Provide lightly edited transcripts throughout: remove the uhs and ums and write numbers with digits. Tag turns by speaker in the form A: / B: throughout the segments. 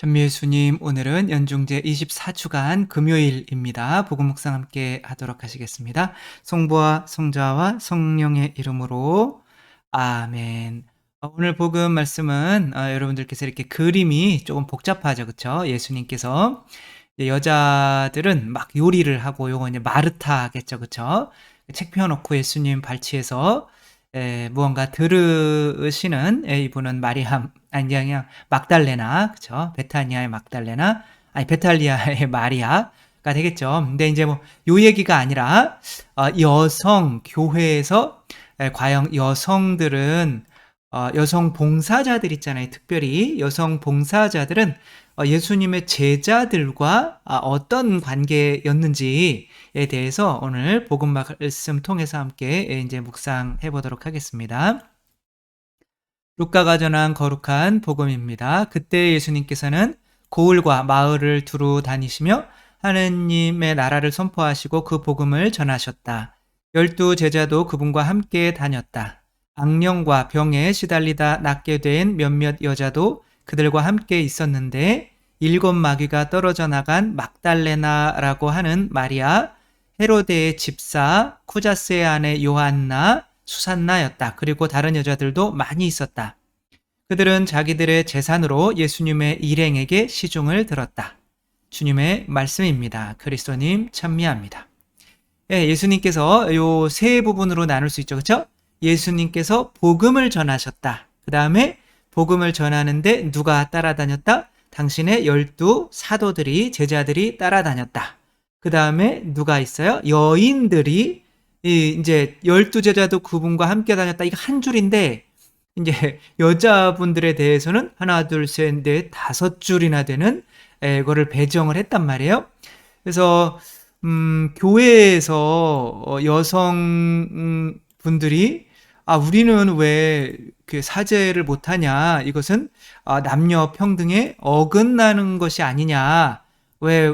A: 찬미예수님, 오늘은 연중제 24주간 금요일입니다. 복음 묵상 함께 하도록 하시겠습니다. 성부와 성자와 성령의 이름으로 아멘. 오늘 복음 말씀은 여러분들께서 이렇게 그림이 조금 복잡하죠, 그렇죠? 예수님께서 여자들은 막 요리를 하고, 요거 이제 마르타겠죠, 그렇죠? 책 펴놓고 예수님 발치해서 무언가 들으시는 이분은 마리암, 아니 그냥 막달레나, 그쵸? 베타니아의 막달레나, 아니 베탈리아의 마리아가 되겠죠. 근데 이제 뭐 요 얘기가 아니라 여성 교회에서 과연 여성들은 여성 봉사자들 있잖아요. 특별히 여성 봉사자들은 예수님의 제자들과 어떤 관계였는지에 대해서 오늘 복음 말씀 통해서 함께 이제 묵상해 보도록 하겠습니다. 루카가 전한 거룩한 복음입니다. 그때 예수님께서는 고을과 마을을 두루 다니시며 하느님의 나라를 선포하시고 그 복음을 전하셨다. 12 제자도 그분과 함께 다녔다. 악령과 병에 시달리다 낫게 된 몇몇 여자도 그들과 함께 있었는데 7 마귀가 떨어져 나간 막달레나라고 하는 마리아, 헤로데의 집사, 쿠자스의 아내 요한나, 수산나였다. 그리고 다른 여자들도 많이 있었다. 그들은 자기들의 재산으로 예수님의 일행에게 시중을 들었다. 주님의 말씀입니다. 그리스도님 찬미합니다. 예수님께서 요 세 부분으로 나눌 수 있죠. 그렇죠? 예수님께서 복음을 전하셨다. 그 다음에 복음을 전하는데 누가 따라다녔다? 당신의 12 사도들이, 제자들이 따라다녔다. 그 다음에 누가 있어요? 여인들이 이제 12 제자도 그분과 함께 다녔다. 이거 한 줄인데 이제 여자분들에 대해서는 하나, 둘, 셋, 넷, 5줄이나 되는 이거를 배정을 했단 말이에요. 그래서 교회에서 여성 분들이 우리는 왜 그 사죄를 못하냐, 이것은 남녀 평등에 어긋나는 것이 아니냐, 왜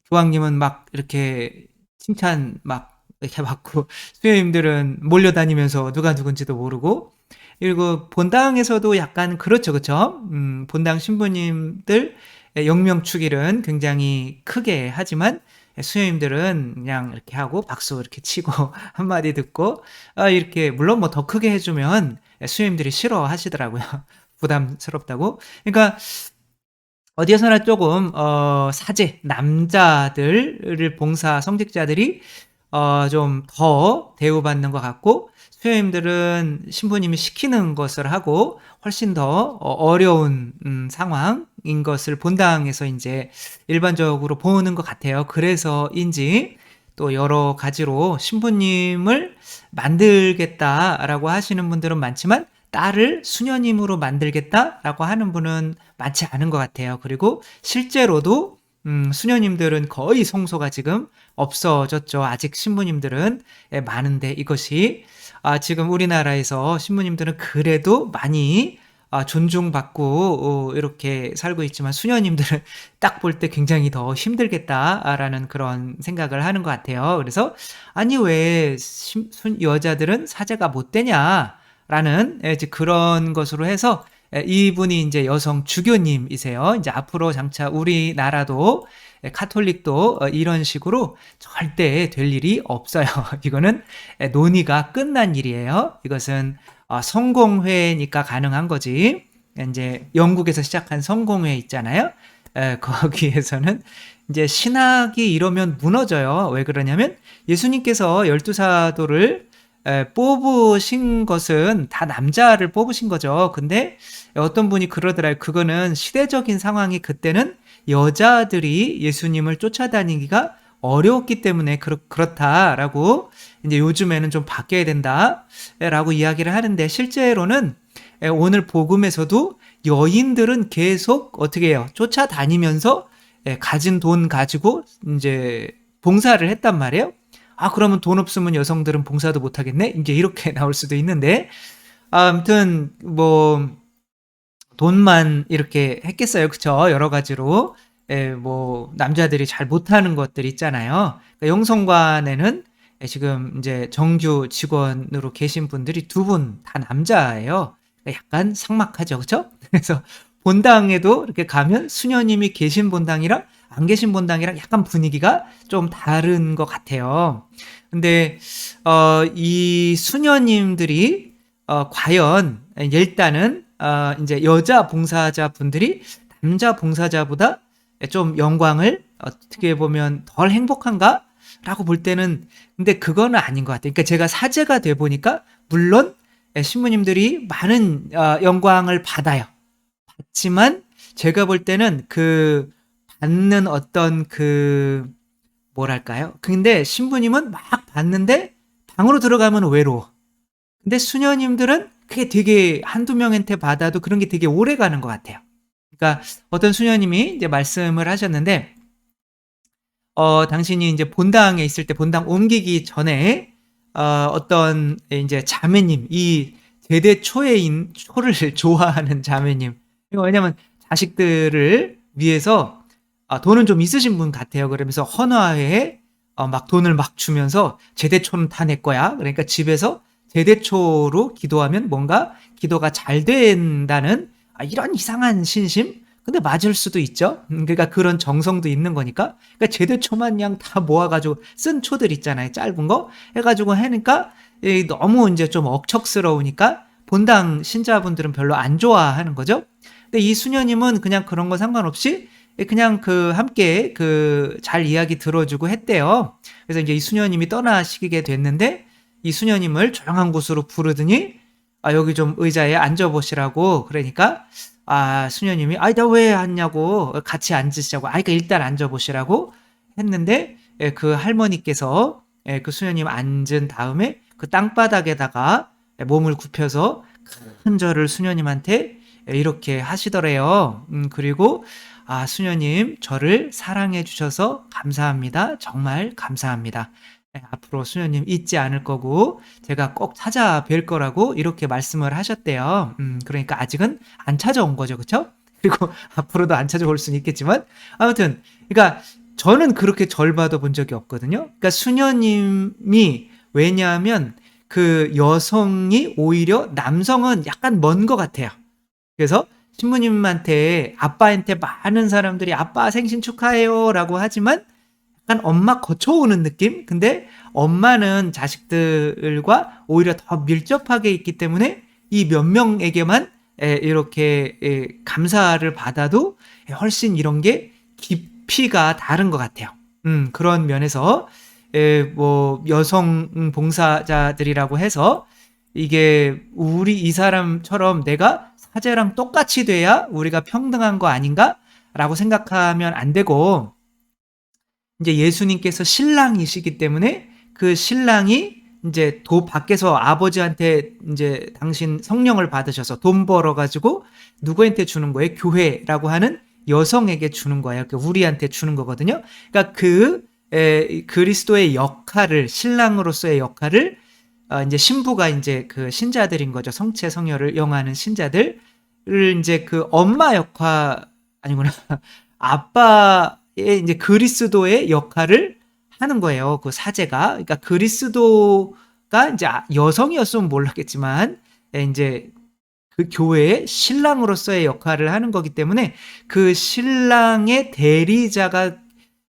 A: 교황님은 막 이렇게 칭찬 막 이렇게 받고 수녀님들은 몰려다니면서 누가 누군지도 모르고, 그리고 본당에서도 약간 그렇죠, 그렇죠? 본당 신부님들 영명축일은 굉장히 크게 하지만 수녀님들은 그냥 이렇게 하고 박수 이렇게 치고 한마디 듣고 이렇게, 물론 뭐 더 크게 해주면 수녀님들이 싫어하시더라고요. 부담스럽다고. 그러니까 어디에서나 조금 사제 남자들을 봉사 성직자들이 좀 더 대우받는 것 같고, 수녀님들은 신부님이 시키는 것을 하고 훨씬 더 어려운 상황인 것을 본당에서 이제 일반적으로 보는 것 같아요. 그래서인지 또 여러 가지로 신부님을 만들겠다라고 하시는 분들은 많지만 딸을 수녀님으로 만들겠다라고 하는 분은 많지 않은 것 같아요. 그리고 실제로도 수녀님들은 거의 성소가 지금 없어졌죠. 아직 신부님들은 많은데, 이것이 지금 우리나라에서 신부님들은 그래도 많이 존중받고 이렇게 살고 있지만 수녀님들은 딱 볼 때 굉장히 더 힘들겠다라는 그런 생각을 하는 것 같아요. 그래서 아니 왜 여자들은 사제가 못 되냐라는 이제 그런 것으로 해서 이분이 이제 여성 주교님이세요. 이제 앞으로 장차 우리나라도 카톨릭도 이런 식으로 절대 될 일이 없어요. 이거는 논의가 끝난 일이에요. 이것은 성공회니까 가능한 거지. 이제 영국에서 시작한 성공회 있잖아요. 거기에서는 이제 신학이 이러면 무너져요. 왜 그러냐면 예수님께서 12 사도를 뽑으신 것은 다 남자를 뽑으신 거죠. 근데 어떤 분이 그러더라고요. 그거는 시대적인 상황이 그때는 여자들이 예수님을 쫓아다니기가 어려웠기 때문에 그렇다라고, 이제 요즘에는 좀 바뀌어야 된다라고 이야기를 하는데, 실제로는 오늘 복음에서도 여인들은 계속 어떻게 해요? 쫓아다니면서 가진 돈 가지고 이제 봉사를 했단 말이에요. 그러면 돈 없으면 여성들은 봉사도 못 하겠네? 이제 이렇게 나올 수도 있는데, 아무튼 뭐 돈만 이렇게 했겠어요. 그쵸? 여러 가지로. 뭐 남자들이 잘 못하는 것들 있잖아요. 그러니까 영성관에는 지금 이제 정규 직원으로 계신 분들이 2분 다 남자예요. 그러니까 약간 삭막하죠. 그쵸? 그래서 본당에도 이렇게 가면 수녀님이 계신 본당이랑 안 계신 본당이랑 약간 분위기가 좀 다른 것 같아요. 근데 이 수녀님들이 과연 일단은 이제 여자 봉사자분들이 남자 봉사자보다 좀 영광을 어떻게 보면 덜 행복한가? 라고 볼 때는 근데 그거는 아닌 것 같아요. 그러니까 제가 사제가 돼 보니까 물론 신부님들이 많은 영광을 받아요. 받지만 제가 볼 때는 그 받는 어떤 그 뭐랄까요? 근데 신부님은 막 받는데 방으로 들어가면 외로워. 근데 수녀님들은 그게 되게 한두 명한테 받아도 그런 게 되게 오래 가는 것 같아요. 그러니까 어떤 수녀님이 이제 말씀을 하셨는데 당신이 이제 본당에 있을 때 본당 옮기기 전에 어떤 이제 자매님, 이 대대 초에인 초를 좋아하는 자매님. 이거 왜냐면 자식들을 위해서 돈은 좀 있으신 분 같아요. 그러면서 헌화회에 막 돈을 막 주면서 제대초는 다 내 거야. 그러니까 집에서 제대초로 기도하면 뭔가 기도가 잘 된다는 이런 이상한 신심? 근데 맞을 수도 있죠. 그러니까 그런 정성도 있는 거니까. 그러니까 제대초만 그냥 다 모아가지고 쓴 초들 있잖아요. 짧은 거 해가지고 하니까 너무 이제 좀 억척스러우니까 본당 신자분들은 별로 안 좋아하는 거죠. 근데 이 수녀님은 그냥 그런 거 상관없이 그냥 그 함께 그 잘 이야기 들어주고 했대요. 그래서 이제 이 수녀님이 떠나시게 됐는데 이 수녀님을 조용한 곳으로 부르더니 여기 좀 의자에 앉아보시라고 그러니까 수녀님이 나 왜 앉냐고 같이 앉으시자고 그러니까 일단 앉아보시라고 했는데 그 할머니께서 그 수녀님 앉은 다음에 그 땅바닥에다가 몸을 굽혀서 큰 절을 수녀님한테 이렇게 하시더래요. 그리고 수녀님 저를 사랑해 주셔서 감사합니다. 정말 감사합니다. 앞으로 수녀님 잊지 않을 거고 제가 꼭 찾아뵐 거라고 이렇게 말씀을 하셨대요. 그러니까 아직은 안 찾아온 거죠, 그렇죠? 그리고 앞으로도 안 찾아올 수는 있겠지만 아무튼 그러니까 저는 그렇게 절 받아본 적이 없거든요. 그러니까 수녀님이 왜냐하면 그 여성이 오히려 남성은 약간 먼 것 같아요. 그래서 신부님한테 아빠한테 많은 사람들이 아빠 생신 축하해요라고 하지만 약간 엄마 거쳐오는 느낌? 근데 엄마는 자식들과 오히려 더 밀접하게 있기 때문에 이 몇 명에게만 이렇게 감사를 받아도 훨씬 이런 게 깊이가 다른 것 같아요. 그런 면에서 뭐 여성 봉사자들이라고 해서 이게 우리 이 사람처럼 내가 사제랑 똑같이 돼야 우리가 평등한 거 아닌가? 라고 생각하면 안 되고 이제 예수님께서 신랑이시기 때문에 그 신랑이 이제 밖에서 아버지한테 이제 당신 성령을 받으셔서 돈 벌어가지고 누구한테 주는 거예요? 교회라고 하는 여성에게 주는 거예요. 그 우리한테 주는 거거든요. 그러니까 그리스도의 역할을 신랑으로서의 역할을 이제 신부가 이제 그 신자들인 거죠. 성체 성녀를 영하는 신자들을 이제 그 엄마 역할 아니구나 아빠의 이제 그리스도의 역할을 하는 거예요. 그 사제가 그러니까 그리스도가 이제 여성이었으면 몰랐겠지만 이제 그 교회의 신랑으로서의 역할을 하는 거기 때문에 그 신랑의 대리자가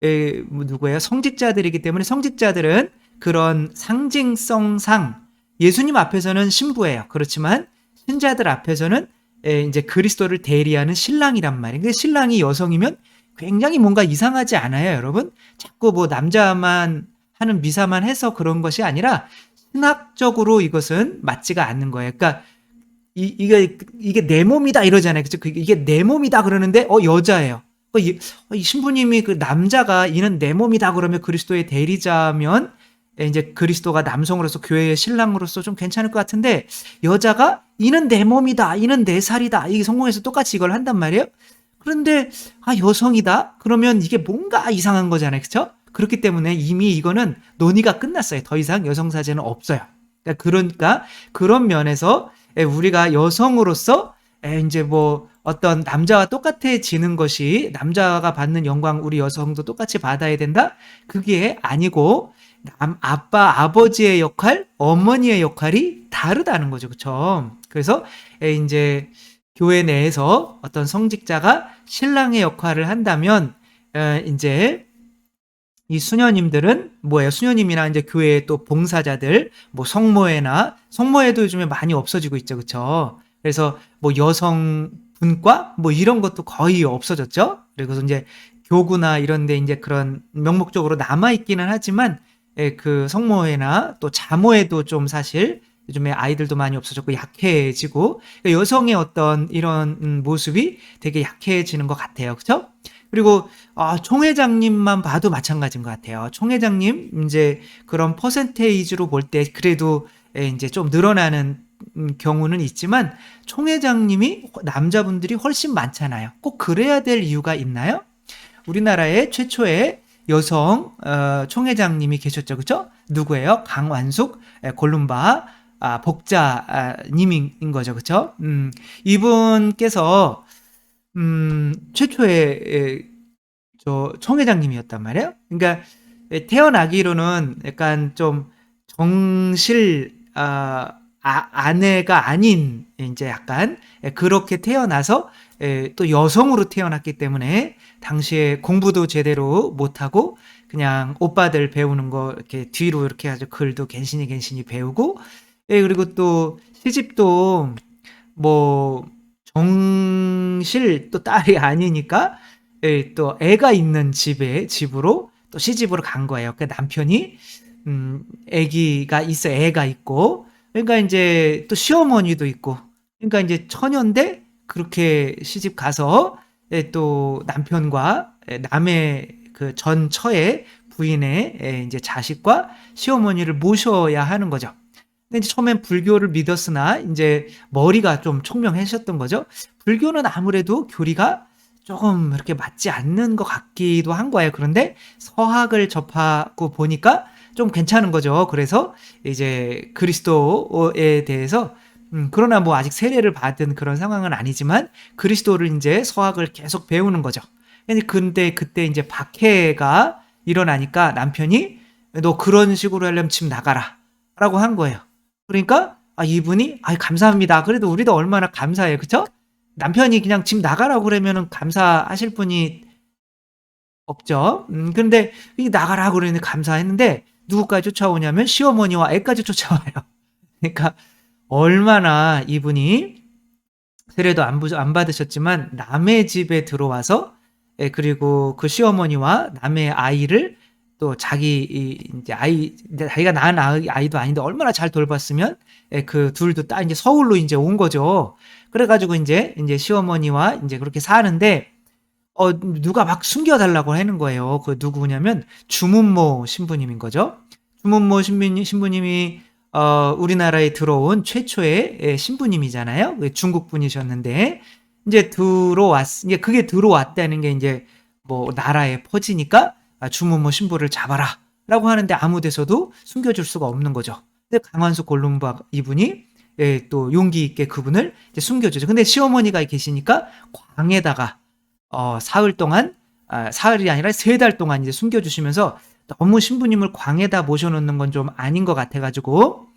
A: 누구예요? 성직자들이기 때문에 성직자들은 그런 상징성상 예수님 앞에서는 신부예요. 그렇지만 신자들 앞에서는 이제 그리스도를 대리하는 신랑이란 말이에요. 근데 신랑이 여성이면 굉장히 뭔가 이상하지 않아요, 여러분? 자꾸 뭐 남자만 하는 미사만 해서 그런 것이 아니라 신학적으로 이것은 맞지가 않는 거예요. 그러니까 이게 내 몸이다 이러잖아요. 그죠? 이게 내 몸이다 그러는데 여자예요. 이 신부님이 그 남자가 이는 내 몸이다 그러면 그리스도의 대리자면 이제 그리스도가 남성으로서 교회의 신랑으로서 좀 괜찮을 것 같은데 여자가 이는 내 몸이다, 이는 내 살이다. 이 성경에서 똑같이 이걸 한단 말이에요. 그런데 여성이다? 그러면 이게 뭔가 이상한 거잖아요. 그렇죠? 그렇기 때문에 이미 이거는 논의가 끝났어요. 더 이상 여성 사제는 없어요. 그러니까 그런 면에서 우리가 여성으로서 이제 뭐 어떤 남자와 똑같아지는 것이 남자가 받는 영광 우리 여성도 똑같이 받아야 된다? 그게 아니고 아빠, 아버지의 역할, 어머니의 역할이 다르다는 거죠. 그렇죠? 그래서 이제 교회 내에서 어떤 성직자가 신랑의 역할을 한다면 이제 이 수녀님들은 뭐예요? 수녀님이나 이제 교회의 또 봉사자들, 뭐 성모회도 요즘에 많이 없어지고 있죠, 그렇죠? 그래서 뭐 여성 분과 뭐 이런 것도 거의 없어졌죠. 그리고 이제 교구나 이런데 이제 그런 명목적으로 남아 있기는 하지만 그 성모회나 또 자모회도 좀 사실 요즘에 아이들도 많이 없어졌고 약해지고 그러니까 여성의 어떤 이런 모습이 되게 약해지는 것 같아요, 그렇죠? 그리고 총회장님만 봐도 마찬가지인 것 같아요. 총회장님 이제 그런 퍼센테이지로 볼 때 그래도 이제 좀 늘어나는 경우는 있지만 총회장님이 남자분들이 훨씬 많잖아요. 꼭 그래야 될 이유가 있나요? 우리나라의 최초의 여성 총회장님이 계셨죠, 그렇죠? 누구예요? 강완숙 골룸바 복자님인 거죠, 그렇죠? 이분께서 최초의 저 총회장님이었단 말이에요. 그러니까 태어나기로는 약간 좀 정실 아내가 아닌 이제 약간 그렇게 태어나서 또 여성으로 태어났기 때문에 당시에 공부도 제대로 못하고 그냥 오빠들 배우는 거 이렇게 뒤로 이렇게 아주 글도 갠신히 배우고 그리고 또 시집도 뭐 정실 또 딸이 아니니까 또 애가 있는 집으로 또 시집으로 간 거예요. 그 남편이 애기가 있어 애가 있고 그러니까 이제 또 시어머니도 있고 그러니까 이제 처녀인데 그렇게 시집 가서 또 남편과 남의 그 전 처의 부인의 이제 자식과 시어머니를 모셔야 하는 거죠. 근데 이제 처음엔 불교를 믿었으나 이제 머리가 좀 총명하셨던 거죠. 불교는 아무래도 교리가 조금 이렇게 맞지 않는 것 같기도 한 거예요. 그런데 서학을 접하고 보니까 좀 괜찮은 거죠. 그래서 이제 그리스도에 대해서 그러나 뭐 아직 세례를 받은 그런 상황은 아니지만 그리스도를 이제 서학을 계속 배우는 거죠. 근데 그때 이제 박해가 일어나니까 남편이 너 그런 식으로 하려면 집 나가라 라고 한 거예요. 그러니까 이분이 감사합니다. 그래도 우리도 얼마나 감사해요. 그쵸? 남편이 그냥 집 나가라고 그러면은 감사하실 분이 없죠. 근데 이 나가라고 그러는데 감사했는데 누구까지 쫓아오냐면 시어머니와 애까지 쫓아와요. 그러니까 얼마나 이분이 세례도 안 받으셨지만 남의 집에 들어와서 그리고 그 시어머니와 남의 아이를 또 자기가 낳은 아이도 아닌데 얼마나 잘 돌봤으면 그 둘도 딱 이제 서울로 이제 온 거죠. 그래가지고 이제 시어머니와 이제 그렇게 사는데 누가 막 숨겨달라고 하는 거예요. 그 누구냐면 주문모 신부님인 거죠. 주문모 신부님이 우리나라에 들어온 최초의 신부님이잖아요. 중국 분이셨는데 이제 그게 들어왔다는 게 이제 뭐 나라에 퍼지니까 주문모 신부를 잡아라라고 하는데 아무 데서도 숨겨줄 수가 없는 거죠. 근데 강완수 골룸바 이분이 또 용기 있게 그분을 이제 숨겨주죠. 근데 시어머니가 계시니까 광에다가 사흘 동안 사흘이 아니라 3달 동안 이제 숨겨주시면서 너무 신부님을 광에다 모셔놓는 건 좀 아닌 것 같아가지고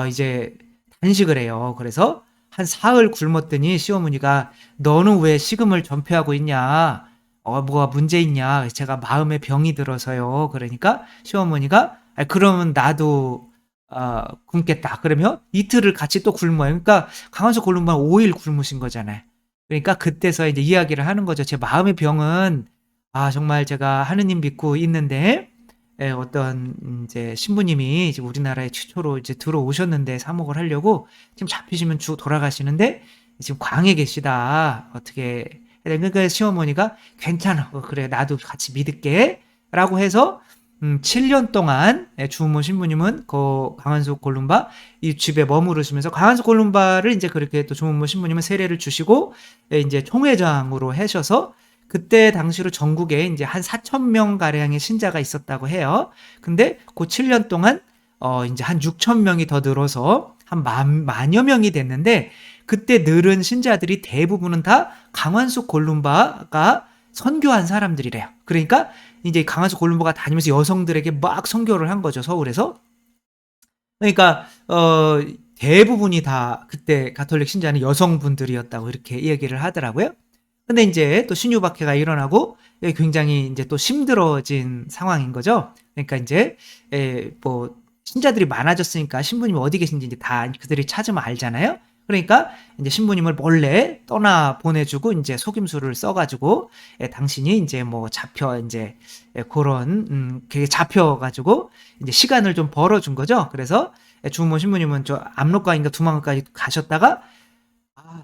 A: 이제 단식을 해요. 그래서 한 사흘 굶었더니 시어머니가 너는 왜 식음을 전폐하고 있냐? 뭐가 문제 있냐? 제가 마음에 병이 들어서요. 그러니까 시어머니가 그러면 나도 굶겠다. 그러면 이틀을 같이 또 굶어요. 그러니까 강원서 골룸만 5일 굶으신 거잖아요. 그러니까 그때서 이제 이야기를 하는 거죠. 제 마음의 병은 정말 제가 하느님 믿고 있는데 어떤 이제 신부님이 이제 우리나라에 최초로 이제 들어오셨는데 사목을 하려고 지금 잡히시면 돌아가시는데 지금 광에 계시다. 어떻게 그러니까 시어머니가 괜찮아. 그래 나도 같이 믿을게라고 해서 7년 동안 주모 신부님은 그 강한숙 골룸바 이 집에 머무르시면서 강한숙 골룸바를 이제 그렇게 또 주모 신부님은 세례를 주시고 이제 총회장으로 하셔서 그때 당시로 전국에 이제 한 4,000명 가량의 신자가 있었다고 해요. 근데 그 7년 동안 이제 한 6,000명이 더 늘어서 한 만여 명이 됐는데 그때 늘은 신자들이 대부분은 다 강완숙 골룸바가 선교한 사람들이래요. 그러니까 이제 강한숙 골룸바가 다니면서 여성들에게 막 선교를 한 거죠, 서울에서. 그러니까 대부분이 다 그때 가톨릭 신자는 여성분들이었다고 이렇게 얘기를 하더라고요. 근데 이제 또 신유박해가 일어나고 굉장히 이제 또 힘들어진 상황인 거죠. 그러니까 이제 뭐 신자들이 많아졌으니까 신부님이 어디 계신지 이제 다 그들이 찾으면 알잖아요. 그러니까 이제 신부님을 몰래 떠나 보내주고 이제 속임수를 써가지고 당신이 이제 뭐 잡혀 이제 그런 그게 잡혀가지고 이제 시간을 좀 벌어준 거죠. 그래서 주모 신부님은 저 압록강인가 두만강까지 가셨다가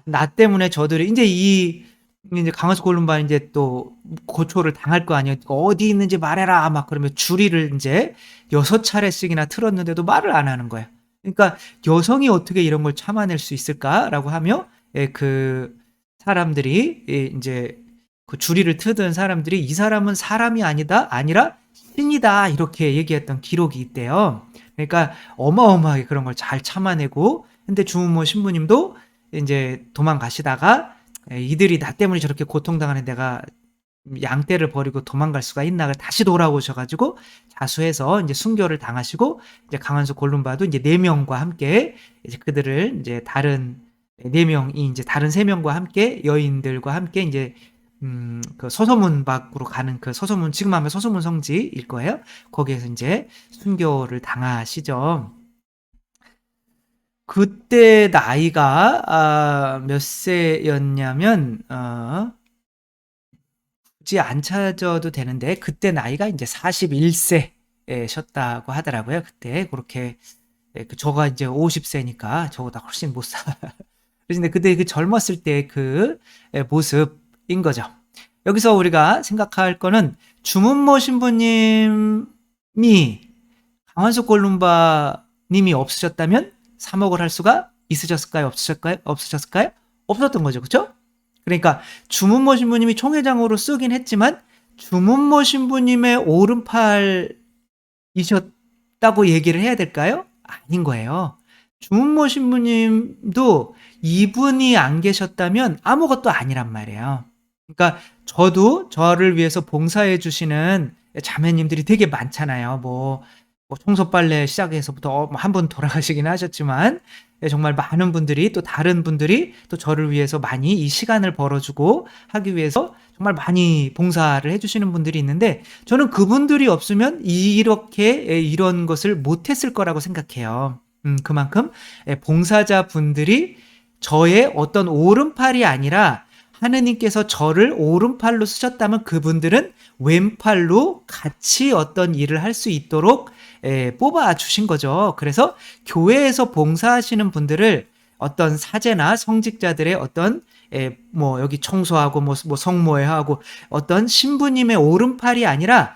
A: 나 때문에 저들이 이제 강화수 골룸바 이제 또 고초를 당할 거 아니에요. 어디 있는지 말해라 막 그러면 주리를 이제 6차례씩이나 틀었는데도 말을 안 하는 거예요. 그러니까 여성이 어떻게 이런 걸 참아낼 수 있을까라고 하며 그 사람들이 이제 그 주리를 트던 사람들이 이 사람은 사람이 아니라 신이다 이렇게 얘기했던 기록이 있대요. 그러니까 어마어마하게 그런 걸 잘 참아내고 근데 주무모 신부님도 이제 도망가시다가 이들이 나 때문에 저렇게 고통당하는 내가 양떼를 버리고 도망갈 수가 있나 다시 돌아오셔가지고 자수해서 이제 순교를 당하시고 이제 강원수 골룸바도 이제 4명과 함께 이제 그들을 이제 다른 4명이 이제 다른 3명과 함께 여인들과 함께 이제 그 서소문 밖으로 가는 그 서소문 지금 하면 서소문 성지일 거예요. 거기에서 이제 순교를 당하시죠. 그때 나이가 몇 세였냐면 굳이 안 찾아도 되는데 그때 나이가 이제 41세셨다고 하더라고요. 그때 그렇게 저가 이제 50세니까 저보다 훨씬 못 살. 그런데 그때 그 젊었을 때 그 모습인 거죠. 여기서 우리가 생각할 거는 주문모 신부님이 강원수 골룸바 님이 없으셨다면 사목을 할 수가 있으셨을까요? 없으셨을까요? 없었던 거죠. 그렇죠? 그러니까 주문모 신부님이 총회장으로 쓰긴 했지만 주문모 신부님의 오른팔이셨다고 얘기를 해야 될까요? 아닌 거예요. 주문모 신부님도 이분이 안 계셨다면 아무것도 아니란 말이에요. 그러니까 저도 저를 위해서 봉사해 주시는 자매님들이 되게 많잖아요. 뭐 청소빨래 시작해서부터 한 번 돌아가시긴 하셨지만 정말 많은 분들이 또 다른 분들이 또 저를 위해서 많이 이 시간을 벌어주고 하기 위해서 정말 많이 봉사를 해주시는 분들이 있는데 저는 그분들이 없으면 이렇게 이런 것을 못했을 거라고 생각해요. 그만큼 봉사자 분들이 저의 어떤 오른팔이 아니라 하느님께서 저를 오른팔로 쓰셨다면 그분들은 왼팔로 같이 어떤 일을 할 수 있도록 뽑아 주신 거죠. 그래서 교회에서 봉사하시는 분들을 어떤 사제나 성직자들의 어떤 뭐 여기 청소하고 뭐 성모회하고 어떤 신부님의 오른팔이 아니라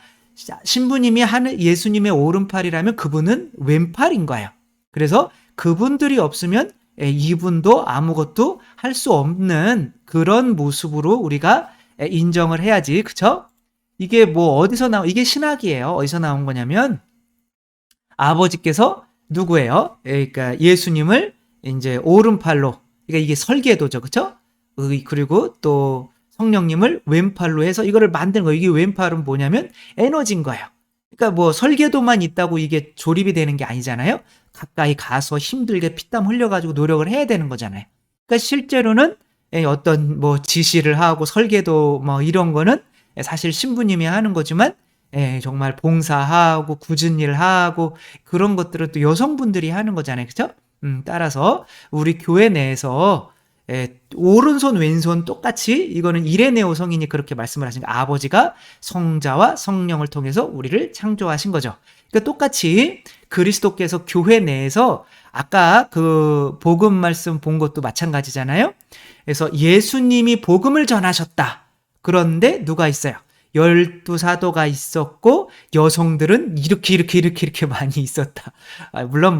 A: 신부님이 하는 예수님의 오른팔이라면 그분은 왼팔인 거예요. 그래서 그분들이 없으면 이분도 아무것도 할 수 없는 그런 모습으로 우리가 인정을 해야지. 그쵸? 이게 뭐 어디서 이게 신학이에요. 어디서 나온 거냐면 아버지께서 누구예요? 그러니까 예수님을 이제 오른팔로, 그러니까 이게 설계도죠. 그쵸? 그리고 또 성령님을 왼팔로 해서 이거를 만든 거예요. 이게 왼팔은 뭐냐면 에너지인 거예요. 그러니까 뭐 설계도만 있다고 이게 조립이 되는 게 아니잖아요. 가까이 가서 힘들게 피땀 흘려가지고 노력을 해야 되는 거잖아요. 그러니까 실제로는 어떤 뭐 지시를 하고 설계도 뭐 이런 거는 사실 신부님이 하는 거지만 정말 봉사하고 굳은 일 하고 그런 것들은 또 여성분들이 하는 거잖아요. 그렇죠? 따라서 우리 교회 내에서 오른손 왼손 똑같이 이거는 이레네오 성인이 그렇게 말씀을 하신 거예요. 아버지가 성자와 성령을 통해서 우리를 창조하신 거죠. 그러니까 똑같이 그리스도께서 교회 내에서 아까 그 복음 말씀 본 것도 마찬가지잖아요. 그래서 예수님이 복음을 전하셨다. 그런데 누가 있어요? 12사도가 있었고 여성들은 이렇게 많이 있었다. 물론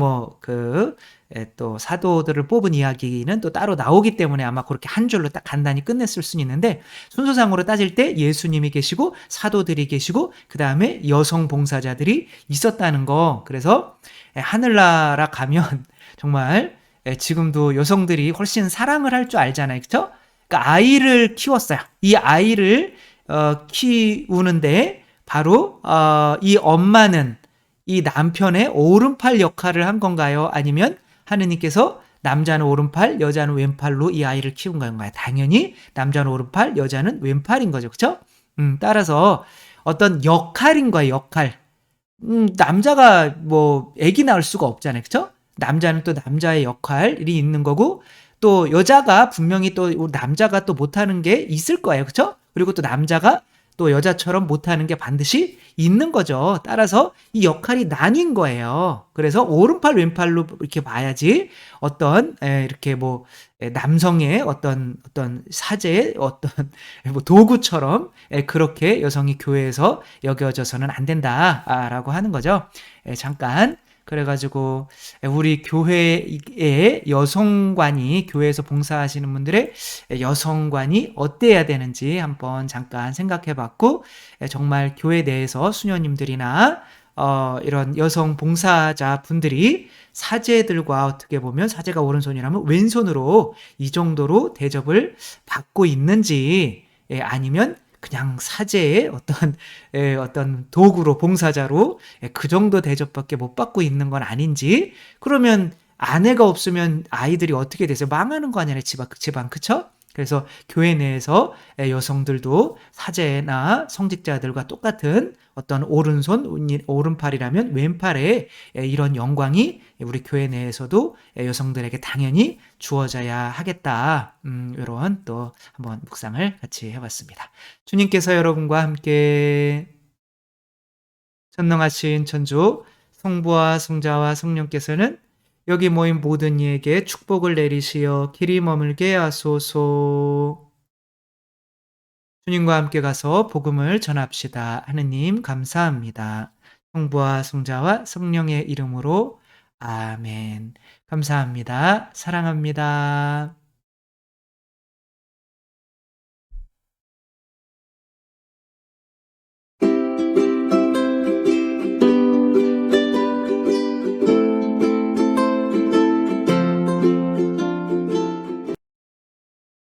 A: 또 사도들을 뽑은 이야기는 또 따로 나오기 때문에 아마 그렇게 한 줄로 딱 간단히 끝냈을 수는 있는데 순서상으로 따질 때 예수님이 계시고 사도들이 계시고 그 다음에 여성 봉사자들이 있었다는 거. 그래서 하늘나라 가면 정말 지금도 여성들이 훨씬 사랑을 할 줄 알잖아요. 그렇죠? 그러니까 아이를 키웠어요. 이 아이를 키우는데 바로 이 엄마는 이 남편의 오른팔 역할을 한 건가요? 아니면 하느님께서 남자는 오른팔, 여자는 왼팔로 이 아이를 키운 건가요? 당연히 남자는 오른팔, 여자는 왼팔인 거죠. 그쵸? 따라서 어떤 역할인 거예요, 역할. 남자가 뭐 아기 낳을 수가 없잖아요. 그쵸? 남자는 또 남자의 역할이 있는 거고, 또 여자가 분명히 또 남자가 또 못하는 게 있을 거예요. 그쵸? 그리고 또 남자가 또 여자처럼 못하는 게 반드시 있는 거죠. 따라서 이 역할이 나뉜 거예요. 그래서 오른팔 왼팔로 이렇게 봐야지 어떤 이렇게 뭐 남성의 어떤 사제의 어떤 뭐 도구처럼 그렇게 여성이 교회에서 여겨져서는 안 된다라고 하는 거죠. 잠깐 그래가지고 우리 교회의 여성관이 교회에서 봉사하시는 분들의 여성관이 어때야 되는지 한번 잠깐 생각해 봤고, 정말 교회 내에서 수녀님들이나 이런 여성 봉사자 분들이 사제들과 어떻게 보면 사제가 오른손이라면 왼손으로 이 정도로 대접을 받고 있는지, 아니면 그냥 사제의 어떤 도구로 봉사자로 그 정도 대접밖에 못 받고 있는 건 아닌지. 그러면 아내가 없으면 아이들이 어떻게 되세요? 망하는 거 아니에요, 집안. 그쵸? 그래서 교회 내에서 여성들도 사제나 성직자들과 똑같은 어떤 오른팔이라면 왼팔에 이런 영광이 우리 교회 내에서도 여성들에게 당연히 주어져야 하겠다. 이런 또 한번 묵상을 같이 해봤습니다. 주님께서 여러분과 함께 전능하신 천주 성부와 성자와 성령께서는 여기 모인 모든 이에게 축복을 내리시어 길이 머물게 하소서. 주님과 함께 가서 복음을 전합시다. 하느님 감사합니다. 성부와 성자와 성령의 이름으로 아멘. 감사합니다. 사랑합니다.